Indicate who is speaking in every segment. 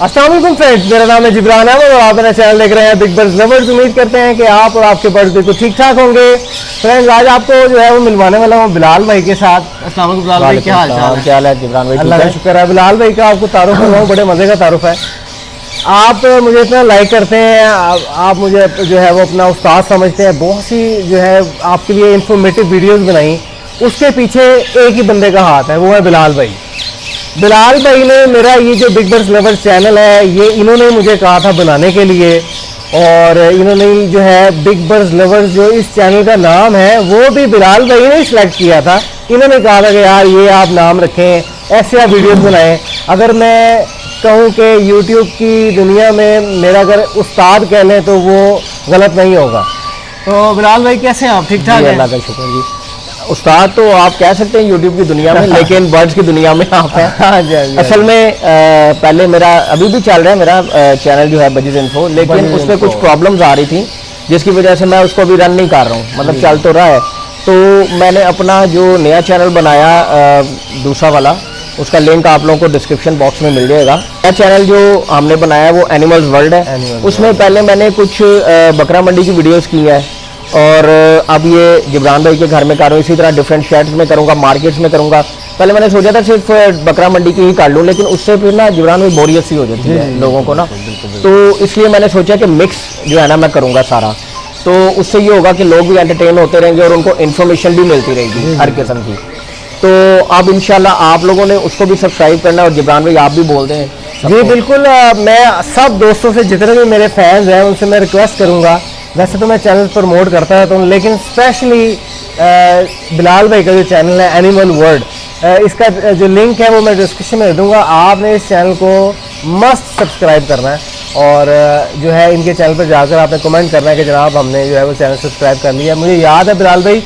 Speaker 1: अस्सलाम वालेकुम फ्रेंड्स, मेरा नाम है जिब्रान अहमद और आप मेरा चैनल देख रहे हैं बिग बर्ड्स लवर्स। उम्मीद करते हैं कि आप और आपके बर्ड्स बिल्कुल ठीक ठाक होंगे। फ्रेंड्स, आज आपको जो है वो मिलवाने वाला हूँ बिलाल भाई के साथ। अस्सलाम वालेकुम बिलाल भाई, क्या हाल है?
Speaker 2: जिब्रान भाई?
Speaker 1: अल्लाह का शुक्र है। बिलाल भाई का आपको तारुफ करवाऊँ, बड़े मज़े का तारुफ है। आप मुझे इतना लाइक करते हैं, आप मुझे जो है वो अपना उस्ताद समझते हैं। बहुत सी जो है आपके लिए इंफॉर्मेटिव वीडियोज़ बनाई, उसके पीछे एक ही बंदे का हाथ है, वो है बिलाल भाई। बिलाल भाई ने मेरा ये जो बिग बर्ड्स लवर्स चैनल है, ये इन्होंने मुझे कहा था बनाने के लिए, और इन्होंने जो है बिग बर्ड्स लवर्स जो इस चैनल का नाम है वो भी बिलाल भाई ने सिलेक्ट किया था। इन्होंने कहा था कि यार ये आप नाम रखें, ऐसे आप वीडियोस बनाएं। अगर मैं कहूँ कि यूट्यूब की दुनिया में मेरा अगर उस्ताद कह लें तो वो गलत नहीं होगा। तो बिलाल भाई कैसे हैं आप? ठीक ठाक हैं?
Speaker 2: अल्लाह का शुक्र जी। उस्ताद तो आप कह सकते हैं यूट्यूब की दुनिया में, लेकिन बर्ड्स की दुनिया में आप हैं।
Speaker 1: हाँ जी।
Speaker 2: असल में पहले मेरा अभी भी चल रहा है मेरा चैनल जो है बजीज इन्फो, लेकिन उसमें कुछ प्रॉब्लम्स आ रही थी जिसकी वजह से मैं उसको अभी रन नहीं कर रहा हूँ। मतलब चल तो रहा है। तो मैंने अपना जो नया चैनल बनाया दूसरा वाला, उसका लिंक आप लोगों को डिस्क्रिप्शन बॉक्स में मिल जाएगा। नया चैनल जो हमने बनाया है वो एनिमल्स वर्ल्ड है। उसमें पहले मैंने कुछ बकरा मंडी की वीडियोस की है, और अब ये जिब्रान भाई के घर में कर रहा हूँ। इसी तरह डिफरेंट शहर्स में करूँगा, मार्केट्स में करूँगा। पहले मैंने सोचा था सिर्फ बकरा मंडी की ही कर लूँ, लेकिन उससे फिर ना जिब्रान भाई बोरियत सी हो जाती है लोगों को ना। तो इसलिए मैंने सोचा कि मिक्स जो है ना मैं करूँगा सारा, तो उससे ये होगा कि लोग भी एंटरटेन होते रहेंगे और उनको इन्फॉर्मेशन भी मिलती रहेगी हर किस्म की। तो अब इंशाल्लाह आप लोगों ने उसको भी सब्सक्राइब करना, और जिब्रान भाई आप भी बोल दें।
Speaker 1: जी बिल्कुल, मैं सब दोस्तों से, जितने भी मेरे फैंस हैं, उनसे मैं रिक्वेस्ट करूंगा। वैसे तो मैं चैनल प्रमोट करता रहता हूँ, लेकिन स्पेशली बिलाल भाई का जो चैनल है एनिमल वर्ल्ड, इसका जो लिंक है वो मैं डिस्क्रिप्शन में दे दूँगा। आपने इस चैनल को मस्ट सब्सक्राइब करना है, और जो है इनके चैनल पर जाकर आपने कमेंट करना है कि जनाब हमने जो है वो चैनल सब्सक्राइब कर लिया। मुझे याद है बिलाल भाई,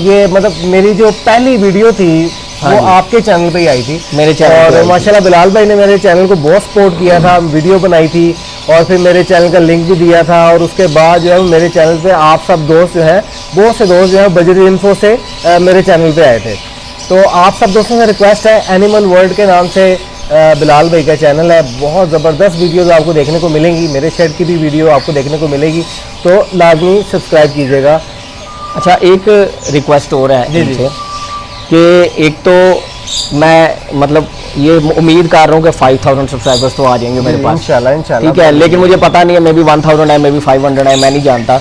Speaker 1: ये मतलब मेरी जो पहली वीडियो थी वो आपके चैनल पे ही आई थी,
Speaker 2: मेरे चैनल।
Speaker 1: और माशाल्लाह बिलाल भाई ने मेरे चैनल को बहुत सपोर्ट किया था, वीडियो बनाई थी, और फिर मेरे चैनल का लिंक भी दिया था। और उसके बाद जो है मेरे चैनल पे आप सब दोस्त जो है, बहुत से दोस्त जो है बजट इन्फो से मेरे चैनल पे आए थे। तो आप सब दोस्तों से रिक्वेस्ट है, एनिमल वर्ल्ड के नाम से बिलाल भाई का चैनल है। बहुत ज़बरदस्त वीडियोज़ आपको देखने को मिलेंगी, मेरे शेड की भी वीडियो आपको देखने को मिलेगी, तो लाजमी सब्सक्राइब कीजिएगा।
Speaker 2: अच्छा, एक रिक्वेस्ट और है
Speaker 1: जी
Speaker 2: कि एक तो मैं मतलब ये उम्मीद कर रहा हूँ कि 5000 सब्सक्राइबर्स तो आ जाएंगे मेरे पास
Speaker 1: इंशाल्लाह।
Speaker 2: ठीक है, लेकिन मुझे पता नहीं है, मे बी 1000 है, मे बी 500 है, मैं नहीं जानता।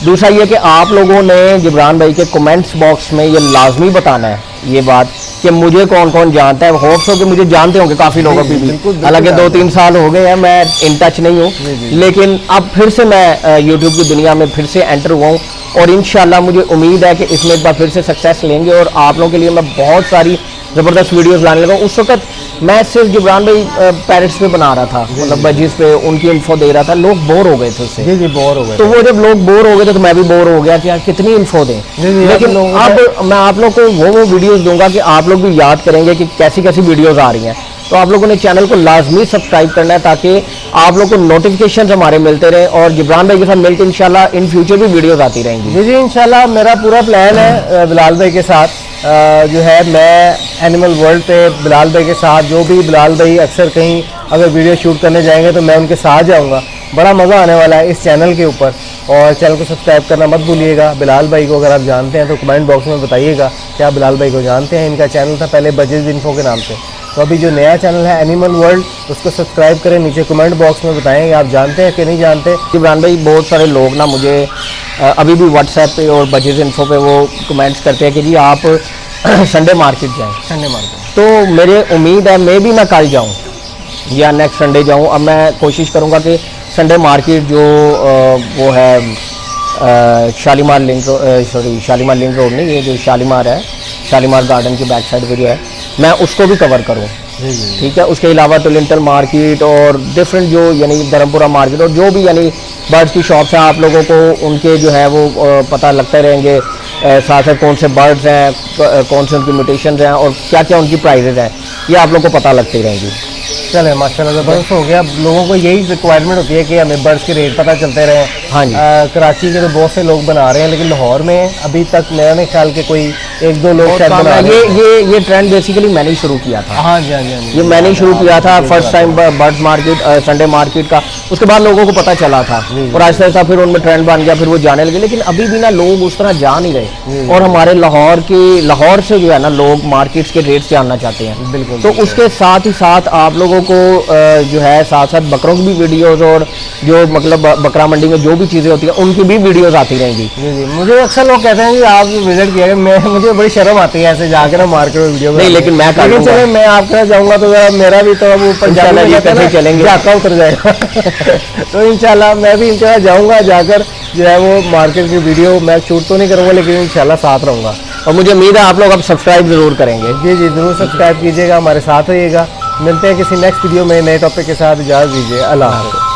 Speaker 2: दूसरा ये कि आप लोगों ने जिब्रान भाई के कमेंट्स बॉक्स में ये लाजमी बताना है ये बात कि मुझे कौन कौन जानता है। होप्स हो कि मुझे जानते होंगे काफ़ी लोग अभी भी, हालांकि 2-3 साल हो गए हैं मैं इन टच नहीं हूँ, लेकिन अब फिर से मैं यूट्यूब की दुनिया में फिर से एंटर हुआ हूँ, और इंशाल्लाह मुझे उम्मीद है कि इसमें एक बार फिर से सक्सेस लेंगे, और आप लोगों के लिए मैं बहुत सारी ज़बरदस्त वीडियोस लाने लगा हूँ। उस वक्त मैं सिर्फ जिब्रान भाई पैरेट्स पे बना रहा था, मतलब बजीज पे उनकी इन्फो दे रहा था। लोग बोर हो गए थे उससे।
Speaker 1: जी बोर हो गए।
Speaker 2: तो वो जब लोग बोर हो गए थे तो मैं भी बोर हो गया कि यार कितनी इन्फो दें। लेकिन अब मैं आप लोग को वो वीडियोस दूंगा कि आप लोग भी याद करेंगे कि कैसी कैसी वीडियोस आ रही हैं। तो आप लोगों ने चैनल को लाजमी सब्सक्राइब करना है, ताकि आप लोग को नोटिफिकेशन हमारे मिलते रहे, और जिब्रान भाई के साथ मिलकर इंशाल्लाह इन फ्यूचर भी वीडियोस आती रहेंगी।
Speaker 1: जी इंशाल्लाह मेरा पूरा प्लान है बिलाल भाई के साथ जो है, मैं एनिमल वर्ल्ड पे बिलाल भाई के साथ, जो भी बिलाल भाई अक्सर कहीं अगर वीडियो शूट करने जाएंगे तो मैं उनके साथ जाऊंगा। बड़ा मज़ा आने वाला है इस चैनल के ऊपर, और चैनल को सब्सक्राइब करना मत भूलिएगा। बिलाल भाई को अगर आप जानते हैं तो कमेंट बॉक्स में बताइएगा कि आप बिलाल भाई को जानते हैं। इनका चैनल था पहले बजीज इन्फो के नाम से, तो अभी जो नया चैनल है एनिमल वर्ल्ड, उसको सब्सक्राइब करें। नीचे कमेंट बॉक्स में बताएं कि आप जानते हैं कि नहीं जानते।
Speaker 2: जिब्रान भाई, बहुत सारे लोग ना मुझे अभी भी व्हाट्सएप पे और बजीज इन्फो पे वो कमेंट्स करते हैं कि जी आप संडे मार्केट जाएं।
Speaker 1: संडे मार्केट
Speaker 2: तो मेरे उम्मीद है मे भी मैं कल जाऊं या नेक्स्ट संडे जाऊं। अब मैं कोशिश करूंगा कि संडे मार्केट जो वो है शालीमार लिंक रोड नहीं, ये जो शालीमार है, शालीमार गार्डन की बैक साइड पे जो है, मैं उसको भी कवर करूं। ठीक है, उसके अलावा टोलिंटल मार्केट और डिफरेंट जो यानी धर्मपुरा मार्केट और जो भी यानी बर्ड्स की शॉप्स हैं, आप लोगों को उनके जो है वो पता लगते रहेंगे। साथ साथ कौन से बर्ड्स हैं, कौन से उनकी म्यूटेशंस हैं, और क्या क्या उनकी प्राइजेज हैं, ये आप लोगों को पता लगती रहेंगी।
Speaker 1: चले माशाल्लाह ज़बरदस्त हो गया। लोगों को यही रिक्वायरमेंट होती है कि हमें बर्ड्स के रेट पता चलते रहे।
Speaker 2: हाँ जी।
Speaker 1: कराची के तो बहुत से लोग बना रहे हैं, लेकिन लाहौर में अभी तक मेरे ख्याल के कोई 1-2 लोग
Speaker 2: बहुत
Speaker 1: शायद
Speaker 2: काम
Speaker 1: बना
Speaker 2: है।
Speaker 1: रहे हैं।
Speaker 2: ये ट्रेंड बेसिकली मैंने ही शुरू किया था।
Speaker 1: हाँ जी, हाँ जी, हाँ जी।
Speaker 2: ये मैंने ही शुरू किया था first time birds market, Sunday market का। उसके बाद लोगों को पता चला था और आहिस्ता आहिस्ता फिर उनमें ट्रेंड बन गया, फिर वो जाने लगे। लेकिन अभी भी ना लोग उस तरह जा नहीं रहे। और हमारे लाहौर से जो है ना लोग मार्केट्स के रेट्स जानना चाहते हैं।
Speaker 1: बिल्कुल,
Speaker 2: तो उसके साथ ही साथ आप लोगों को जो है साथ साथ बकरों की भी वीडियोस और जो मतलब बकरा मंडी में जो भी चीज़ें होती हैं उनकी भी वीडियोस आती रहेंगी।
Speaker 1: जी जी, मुझे अक्सर लोग कहते हैं कि आप विजिट किया, मुझे बड़ी शर्म आती है ऐसे जाकर ना मार्केट में वीडियो
Speaker 2: नहीं, लेकिन मैं कर लूंगा।
Speaker 1: चले मैं आपके साथ जाऊंगा तो जरा मेरा भी तो वो पंजाबी में कहते हैं ना,
Speaker 2: चलेंगे।
Speaker 1: झाका उतर जाएगा। तो इंशाल्लाह मैं भी इनके साथ जाऊंगा, जाकर जो है वो मार्केट की वीडियो मैं शूट तो नहीं करूंगा लेकिन इंशाल्लाह साथ रहूंगा।
Speaker 2: और मुझे उम्मीद है आप लोग अब सब्सक्राइब जरूर करेंगे।
Speaker 1: जी जी, जरूर सब्सक्राइब कीजिएगा, हमारे साथ रहिएगा। मिलते हैं किसी नेक्स्ट वीडियो में नए टॉपिक के साथ। इजाज़त दीजिए, अल्लाह हाफ़िज़।